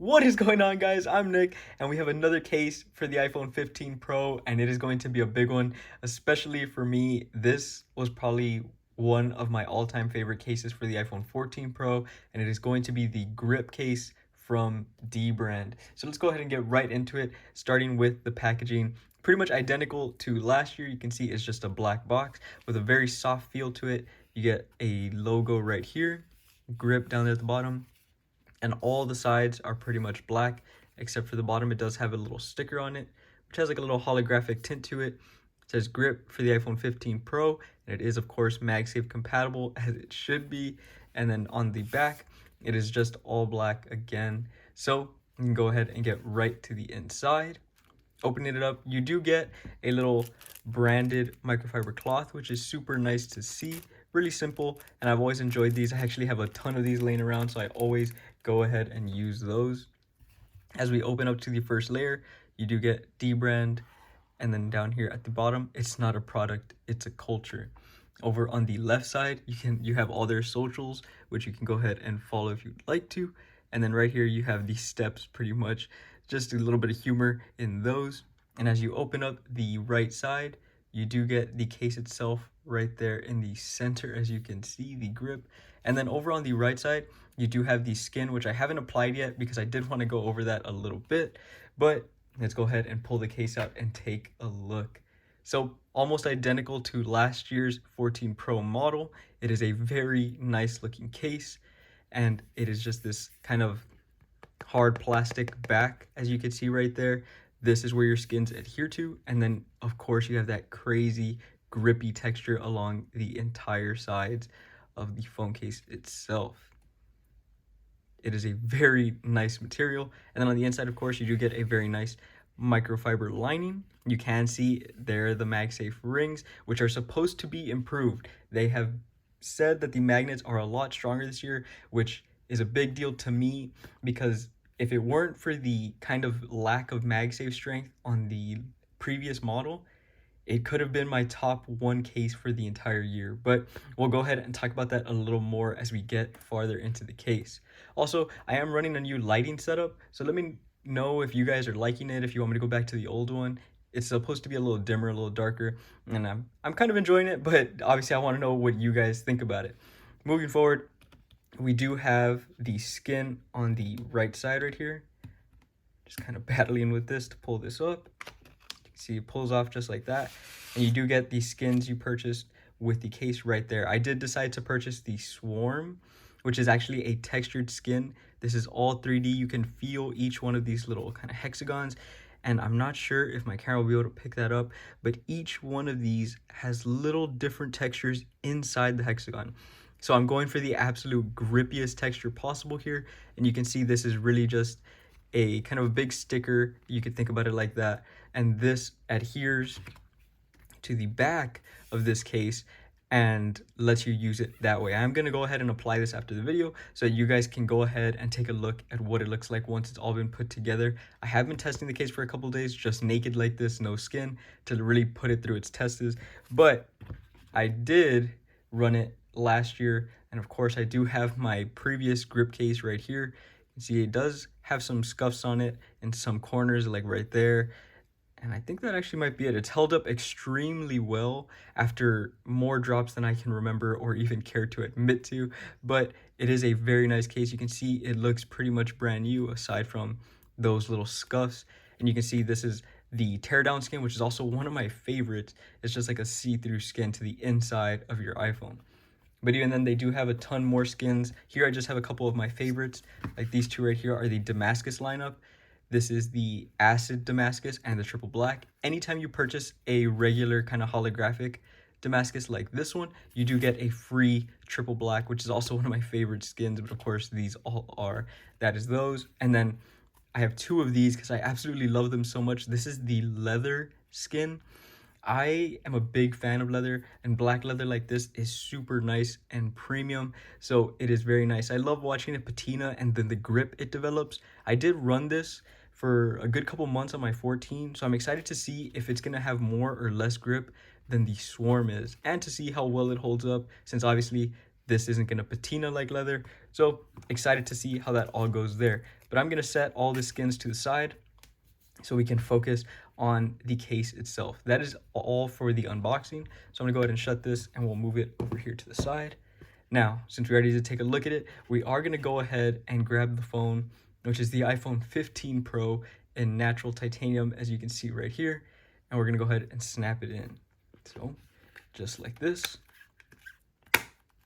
What is going on, guys? I'm Nick, and we have another case for the iPhone 15 Pro, and it is going to be a big one, especially for me. This was probably one of my all-time favorite cases for the iPhone 14 Pro, and it is going to be the Grip case from Dbrand. So let's go ahead and get right into it, starting with the packaging. Pretty much identical to last year. You can see it's just a black box with a very soft feel to it. You get a logo right here, Grip down there at the bottom, and all the sides are pretty much black except for the bottom. It does have a little sticker on it which has like a little holographic tint to it. It says Grip for the iPhone 15 Pro, and it is of course MagSafe compatible as it should be. And then on the back it is just all black again. So you can go ahead and get right to the inside. Opening it up, you do get a little branded microfiber cloth, which is super nice to see. Really simple, and I've always enjoyed these. I actually have a ton of these laying around, so I always go ahead and use those. As we open up to the first layer, you do get Dbrand, and then down here at the bottom, it's not a product, it's a culture. Over on the left side, you have all their socials, which you can go ahead and follow if you'd like to. And then right here, you have the steps, pretty much. Just a little bit of humor in those. And as you open up the right side, you do get the case itself right there in the center, as you can see, the grip. And then over on the right side, you do have the skin, which I haven't applied yet because I did want to go over that a little bit. But let's go ahead and pull the case out and take a look. So almost identical to last year's 14 Pro model. It is a very nice looking case, and it is just this kind of hard plastic back, as you can see right there. This is where your skins adhere to, and then of course you have that crazy grippy texture along the entire sides of the phone case itself. It is a very nice material, and then on the inside of course you do get a very nice microfiber lining. You can see there the MagSafe rings, which are supposed to be improved. They have said that the magnets are a lot stronger this year, which is a big deal to me, because if it weren't for the kind of lack of MagSafe strength on the previous model, it could have been my top one case for the entire year. But we'll go ahead and talk about that a little more as we get farther into the case. Also, I am running a new lighting setup, so let me know if you guys are liking it, if you want me to go back to the old one. It's supposed to be a little dimmer, a little darker, and I'm kind of enjoying it, but obviously I want to know what you guys think about it. Moving forward, we do have the skin on the right side right here. Just kind of battling with this to pull this up. You can see it pulls off just like that. And you do get the skins you purchased with the case right there. I did decide to purchase the Swarm, which is actually a textured skin. This is all 3D. You can feel each one of these little kind of hexagons. And I'm not sure if my camera will be able to pick that up, but each one of these has little different textures inside the hexagon. So I'm going for the absolute grippiest texture possible here. And you can see this is really just a kind of a big sticker. You could think about it like that. And this adheres to the back of this case and lets you use it that way. I'm going to go ahead and apply this after the video so you guys can go ahead and take a look at what it looks like once it's all been put together. I have been testing the case for a couple days, just naked like this, no skin, to really put it through its tests. But I did run it last year, and of course I do have my previous grip case right here. You can see it does have some scuffs on it in some corners, like right there. And I think that actually might be it. It's held up extremely well after more drops than I can remember or even care to admit to. But it is a very nice case. You can see it looks pretty much brand new aside from those little scuffs. And you can see this is the teardown skin, which is also one of my favorites. It's just like a see-through skin to the inside of your iPhone. But even then, they do have a ton more skins. Here, I just have a couple of my favorites. Like these two right here are the Damascus lineup. This is the Acid Damascus and the Triple Black. Anytime you purchase a regular kind of holographic Damascus like this one, you do get a free Triple Black, which is also one of my favorite skins, but of course these all are. That is those. And then I have two of these because I absolutely love them so much. This is the leather skin. I am a big fan of leather, and black leather like this is super nice and premium, so it is very nice. I love watching it patina and then the grip it develops. I did run this for a good couple months on my 14, so I'm excited to see if it's going to have more or less grip than the Swarm is, and to see how well it holds up, since obviously this isn't going to patina like leather. So excited to see how that all goes there. But I'm gonna set all the skins to the side so we can focus on the case itself. That is all for the unboxing. So I'm gonna go ahead and shut this and we'll move it over here to the side. Now, since we're ready to take a look at it, we are gonna go ahead and grab the phone, which is the iPhone 15 Pro in natural titanium, as you can see right here. And we're gonna go ahead and snap it in. So, just like this.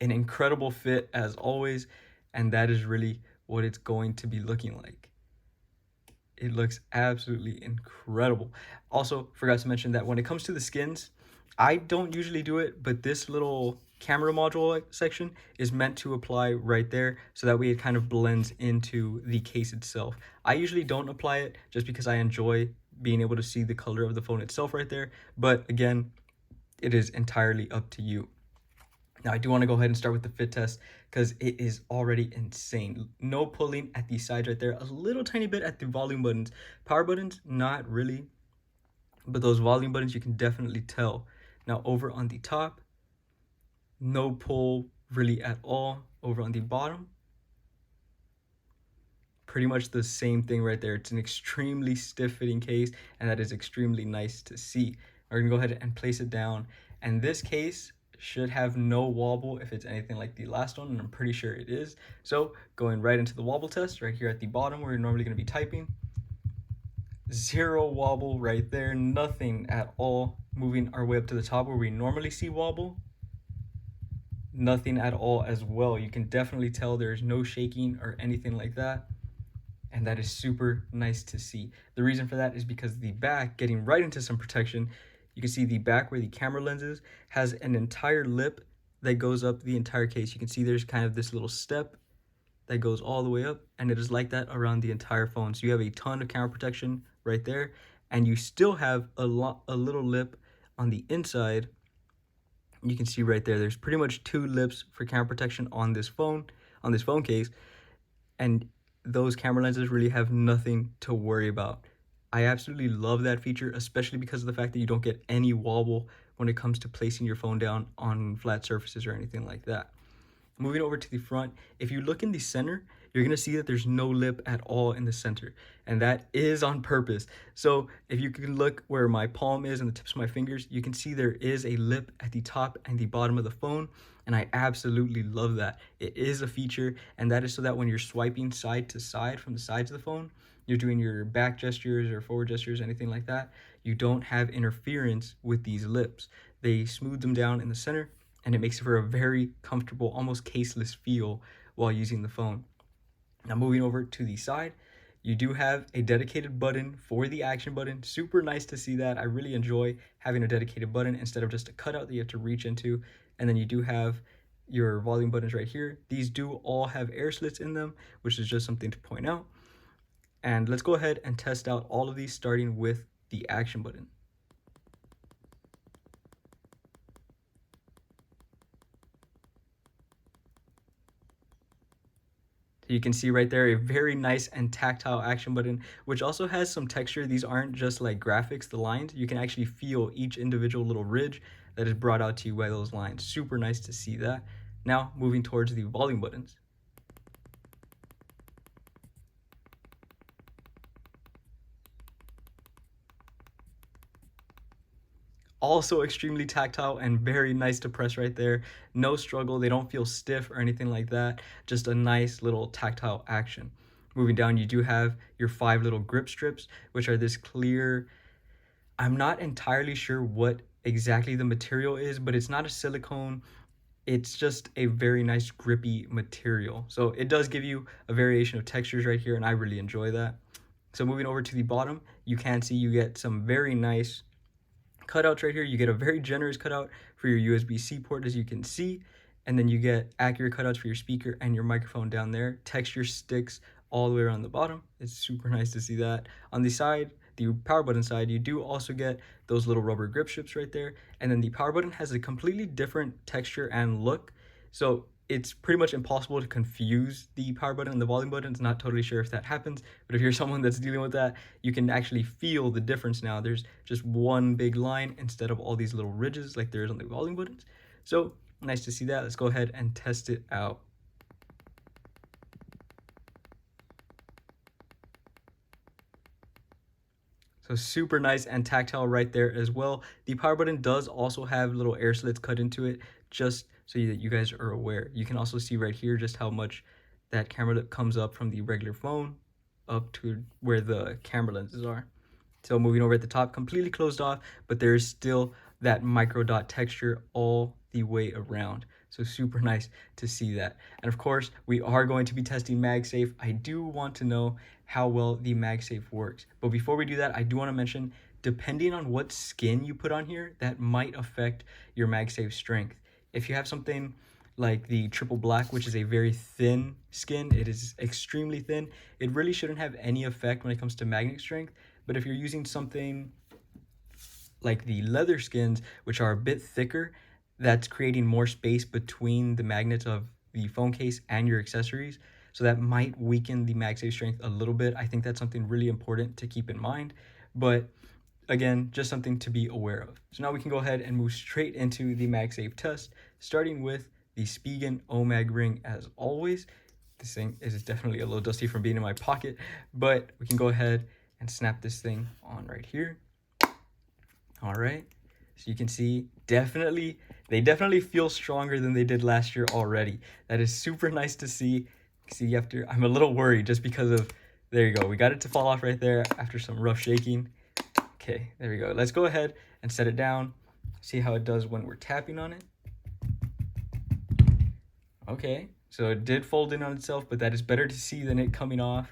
An incredible fit as always, and that is really what it's going to be looking like. It looks absolutely incredible. Also, forgot to mention that when it comes to the skins, I don't usually do it, but this little camera module section is meant to apply right there, so that way it kind of blends into the case itself. I usually don't apply it just because I enjoy being able to see the color of the phone itself right there, but again, it is entirely up to you. Now, I do want to go ahead and start with the fit test because it is already insane. No pulling at the sides right there, a little tiny bit at the volume buttons. Power buttons, not really, but those volume buttons, you can definitely tell. Now, over on the top, no pull really at all. Over on the bottom, pretty much the same thing right there. It's an extremely stiff fitting case, and that is extremely nice to see. We're gonna go ahead and place it down, and this case should have no wobble if it's anything like the last one, and I'm pretty sure it is. So going right into the wobble test right here at the bottom where you're normally going to be typing, zero wobble right there, nothing at all. Moving our way up to the top where we normally see wobble, nothing at all as well. You can definitely tell there's no shaking or anything like that, and that is super nice to see. The reason for that is because the back, getting right into some protection, you can see the back where the camera lens is has an entire lip that goes up the entire case. You can see there's kind of this little step that goes all the way up, and it is like that around the entire phone. So you have a ton of camera protection right there, and you still have a little lip on the inside. You can see right there, there's pretty much two lips for camera protection on this phone case, and those camera lenses really have nothing to worry about. I absolutely love that feature, especially because of the fact that you don't get any wobble when it comes to placing your phone down on flat surfaces or anything like that. Moving over to the front, if you look in the center, you're gonna see that there's no lip at all in the center, and that is on purpose. So if you can look where my palm is and the tips of my fingers, you can see there is a lip at the top and the bottom of the phone, and I absolutely love that. It is a feature, and that is so that when you're swiping side to side from the sides of the phone, you're doing your back gestures or forward gestures, anything like that, you don't have interference with these lips. They smooth them down in the center, and it makes it for a very comfortable, almost caseless feel while using the phone. Now moving over to the side, you do have a dedicated button for the action button. Super nice to see that. I really enjoy having a dedicated button instead of just a cutout that you have to reach into. And then you do have your volume buttons right here. These do all have air slits in them, which is just something to point out. And let's go ahead and test out all of these, starting with the action button. You can see right there a very nice and tactile action button, which also has some texture. These aren't just like graphics, the lines. You can actually feel each individual little ridge that is brought out to you by those lines. Super nice to see that. Now moving towards the volume buttons. Also extremely tactile and very nice to press right there. No struggle, they don't feel stiff or anything like that. Just a nice little tactile action. Moving down, you do have your 5 little grip strips, which are this clear, I'm not entirely sure what exactly the material is, but it's not a silicone. It's just a very nice grippy material. So it does give you a variation of textures right here, and I really enjoy that. So moving over to the bottom, you can see you get some very nice cutouts right here. You get a very generous cutout for your USB-C port, as you can see, and then you get accurate cutouts for your speaker and your microphone down there. Texture sticks all the way around the bottom. It's super nice to see that. On the side, the power button side, you do also get those little rubber grip strips right there, and then the power button has a completely different texture and look, so it's pretty much impossible to confuse the power button and the volume buttons. Not totally sure if that happens, but if you're someone that's dealing with that, you can actually feel the difference now. There's just one big line instead of all these little ridges like there is on the volume buttons. So nice to see that. Let's go ahead and test it out. So super nice and tactile right there as well. The power button does also have little air slits cut into it, just so that you guys are aware. You can also see right here just how much that camera lip comes up from the regular phone up to where the camera lenses are. So moving over at the top, completely closed off, but there is still that micro dot texture all the way around. So super nice to see that. And of course, we are going to be testing MagSafe. I do want to know how well the MagSafe works. But before we do that, I do want to mention, depending on what skin you put on here, that might affect your MagSafe strength. If you have something like the triple black, which is a very thin skin, it is extremely thin, it really shouldn't have any effect when it comes to magnet strength. But if you're using something like the leather skins, which are a bit thicker, that's creating more space between the magnets of the phone case and your accessories. So that might weaken the MagSafe strength a little bit. I think that's something really important to keep in mind. But again, just something to be aware of. So now we can go ahead and move straight into the MagSafe test, starting with the Spigen OMAG ring as always. This thing is definitely a little dusty from being in my pocket, but we can go ahead and snap this thing on right here. All right, so you can see they definitely feel stronger than they did last year already. That is super nice to see. See, after I'm a little worried just because of, there you go, we got it to fall off right there after some rough shaking. Okay, there we go. Let's go ahead and set it down, see how it does when we're tapping on it. Okay, so it did fold in on itself, but that is better to see than it coming off.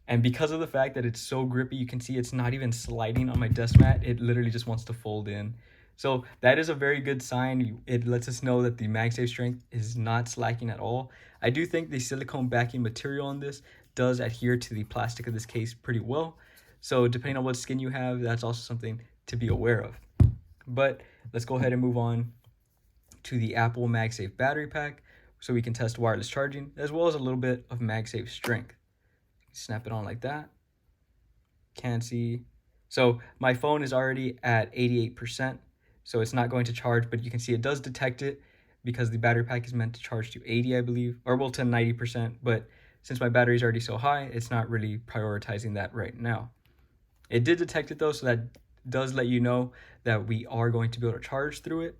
And because of the fact that it's so grippy, you can see it's not even sliding on my desk mat. It literally just wants to fold in. So that is a very good sign. It lets us know that the MagSafe strength is not slacking at all. I do think the silicone backing material on this does adhere to the plastic of this case pretty well. So depending on what skin you have, that's also something to be aware of. But let's go ahead and move on to the Apple MagSafe battery pack so we can test wireless charging as well as a little bit of MagSafe strength. Snap it on like that. Can't see. So my phone is already at 88%, so it's not going to charge, but you can see it does detect it because the battery pack is meant to charge to 80, I believe, or well, to 90%, but since my battery is already so high, it's not really prioritizing that right now. It did detect it though, so that does let you know that we are going to be able to charge through it.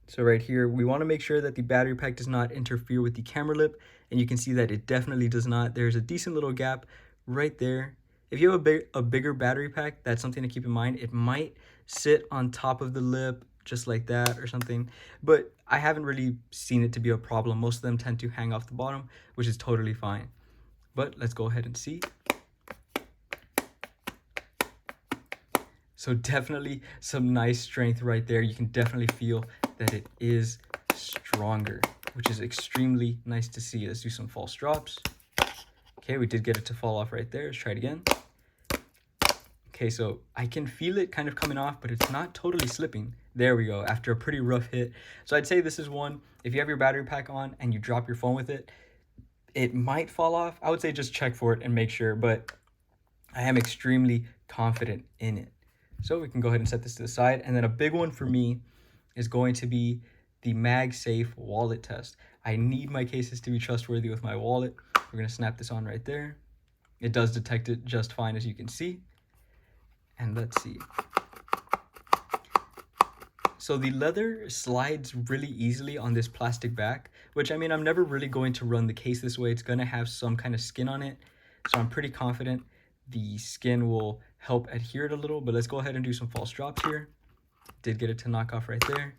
So right here, we want to make sure that the battery pack does not interfere with the camera lip, and you can see that it definitely does not. There's a decent little gap right there. If you have a bigger battery pack, that's something to keep in mind. It might sit on top of the lip just like that or something, but I haven't really seen it to be a problem. Most of them tend to hang off the bottom, which is totally fine. But let's go ahead and see. So definitely some nice strength right there. You can definitely feel that it is stronger, which is extremely nice to see. Let's do some false drops. Okay, we did get it to fall off right there. Let's try it again. Okay, so I can feel it kind of coming off, but it's not totally slipping. There we go, after a pretty rough hit. So I'd say this is one, if you have your battery pack on and you drop your phone with it, it might fall off. I would say just check for it and make sure, but I am extremely confident in it. So we can go ahead and set this to the side. And then a big one for me is going to be the MagSafe wallet test. I need my cases to be trustworthy with my wallet. We're gonna snap this on right there. It does detect it just fine, as you can see. And let's see. So the leather slides really easily on this plastic back, which I mean, I'm never really going to run the case this way. It's gonna have some kind of skin on it. So I'm pretty confident the skin will help adhere it a little, but let's go ahead and do some false drops here. Did get it to knock off right there.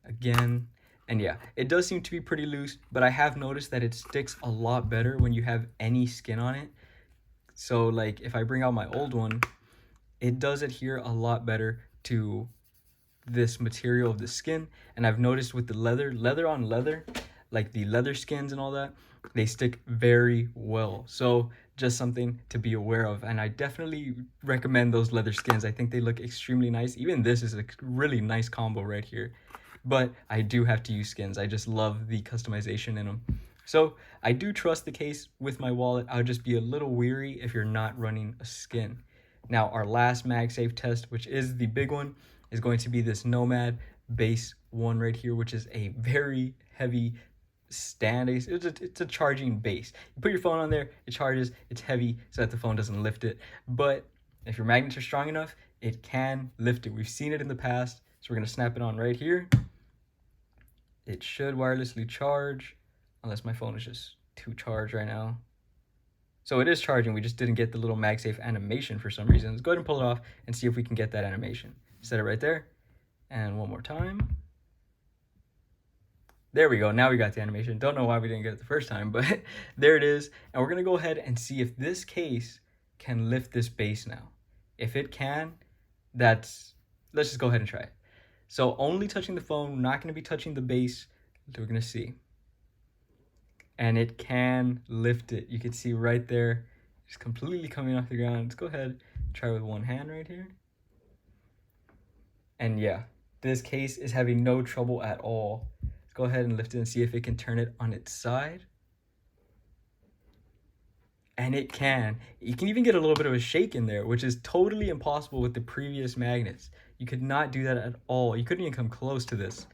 Again, and yeah, it does seem to be pretty loose, but I have noticed that it sticks a lot better when you have any skin on it. So like if I bring out my old one, it does adhere a lot better to this material of the skin. And I've noticed with the leather on leather, like the leather skins and all that, they stick very well. So just something to be aware of. And I definitely recommend those leather skins. I think they look extremely nice. Even this is a really nice combo right here. But I do have to use skins. I just love the customization in them. So I do trust the case with my wallet. I would just be a little weary if you're not running a skin. Now our last MagSafe test, which is the big one, is going to be this Nomad Base One right here, which is a very heavy stand. It's a charging base. You put your phone on there, it charges, it's heavy so that the phone doesn't lift it. But if your magnets are strong enough, it can lift it. We've seen it in the past. So we're gonna snap it on right here. It should wirelessly charge, unless my phone is just too charged right now. So it is charging, we just didn't get the little MagSafe animation for some reason. Let's go ahead and pull it off and see if we can get that animation. Set it right there, and one more time. There we go, now we got the animation. Don't know why we didn't get it the first time, but there it is. And we're gonna go ahead and see if this case can lift this base now. If it can, let's just go ahead and try it. So only touching the phone, not gonna be touching the base. We're gonna see. And it can lift it. You can see right there, it's completely coming off the ground. Let's go ahead, try with one hand right here. And yeah, this case is having no trouble at all. Let's go ahead and lift it and see if it can turn it on its side. And it can. You can even get a little bit of a shake in there, which is totally impossible with the previous magnets. You could not do that at all. You couldn't even come close to this.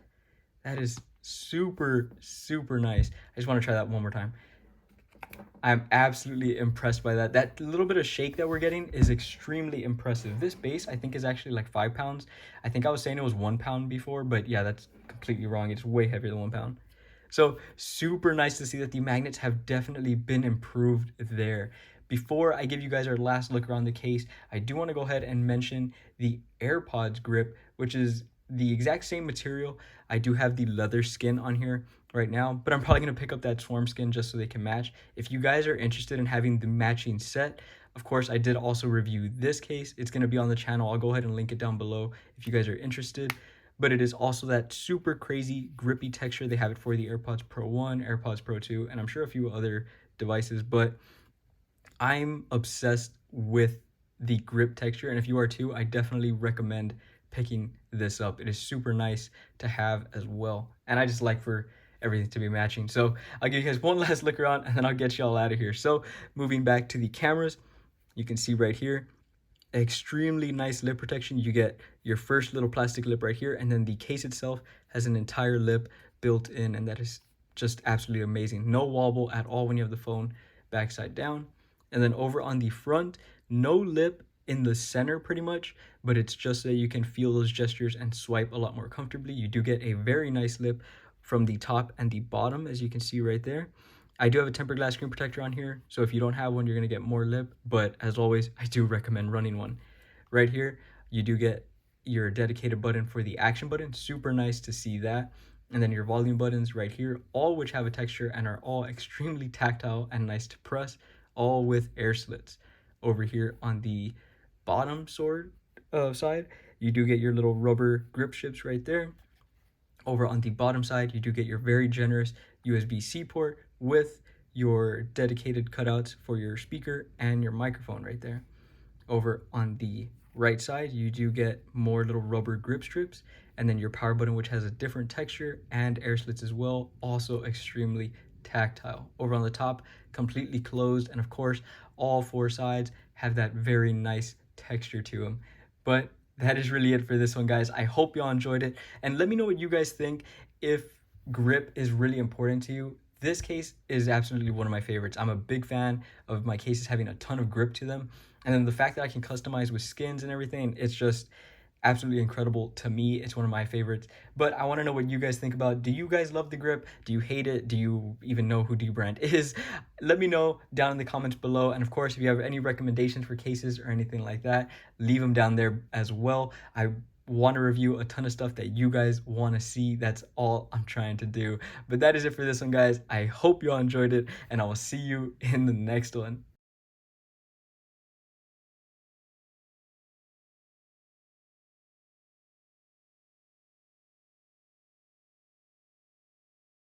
That is super, super nice. I just want to try that one more time. I'm absolutely impressed by that. That little bit of shake that we're getting is extremely impressive. This base, I think, is actually like 5 pounds. I think I was saying it was 1 pound before, but yeah, that's completely wrong. It's way heavier than 1 pound. So super nice to see that the magnets have definitely been improved there. Before I give you guys our last look around the case, I do want to go ahead and mention the AirPods Grip, which is the exact same material. I do have the leather skin on here right now, but I'm probably going to pick up that swarm skin just so they can match. If you guys are interested in having the matching set, of course, I did also review this case. It's going to be on the channel. I'll go ahead and link it down below if you guys are interested. But it is also that super crazy grippy texture. They have it for the AirPods Pro 1, AirPods Pro 2, and I'm sure a few other devices, but I'm obsessed with the grip texture, and if you are too, I definitely recommend picking this up. It is super nice to have as well, and I just like for everything to be matching. So I'll give you guys one last look around, and then I'll get y'all out of here. So moving back to the cameras, you can see right here, extremely nice lip protection. You get your first little plastic lip right here, and then the case itself has an entire lip built in, and that is just absolutely amazing. No wobble at all when you have the phone backside down. And then over on the front, no lip in the center pretty much, but it's just so that you can feel those gestures and swipe a lot more comfortably. You do get a very nice lip from the top and the bottom, as you can see right there. I do have a tempered glass screen protector on here, so if you don't have one, you're going to get more lip, but as always, I do recommend running one. Right here, you do get your dedicated button for the action button. Super nice to see that. And then your volume buttons right here, all which have a texture and are all extremely tactile and nice to press, all with air slits. Over here on the bottom side, you do get your little rubber grip strips right there. Over on the bottom side, you do get your very generous USB-C port with your dedicated cutouts for your speaker and your microphone right there. Over on the right side, you do get more little rubber grip strips, and then your power button, which has a different texture and air slits as well, also extremely tactile. Over on the top, completely closed, and of course, all 4 sides have that very nice texture to them. But that is really it for this one, guys. I hope y'all enjoyed it, and let me know what you guys think. If grip is really important to you, this case is absolutely one of my favorites. I'm a big fan of my cases having a ton of grip to them, and then the fact that I can customize with skins and everything, it's just absolutely incredible to me. It's one of my favorites. But I want to know what you guys think about. Do you guys love the grip? Do you hate it? Do you even know who Dbrand is? Let me know down in the comments below. And of course, if you have any recommendations for cases or anything like that, leave them down there as well. I want to review a ton of stuff that you guys want to see. That's all I'm trying to do. But that is it for this one, guys. I hope you all enjoyed it, and I will see you in the next one.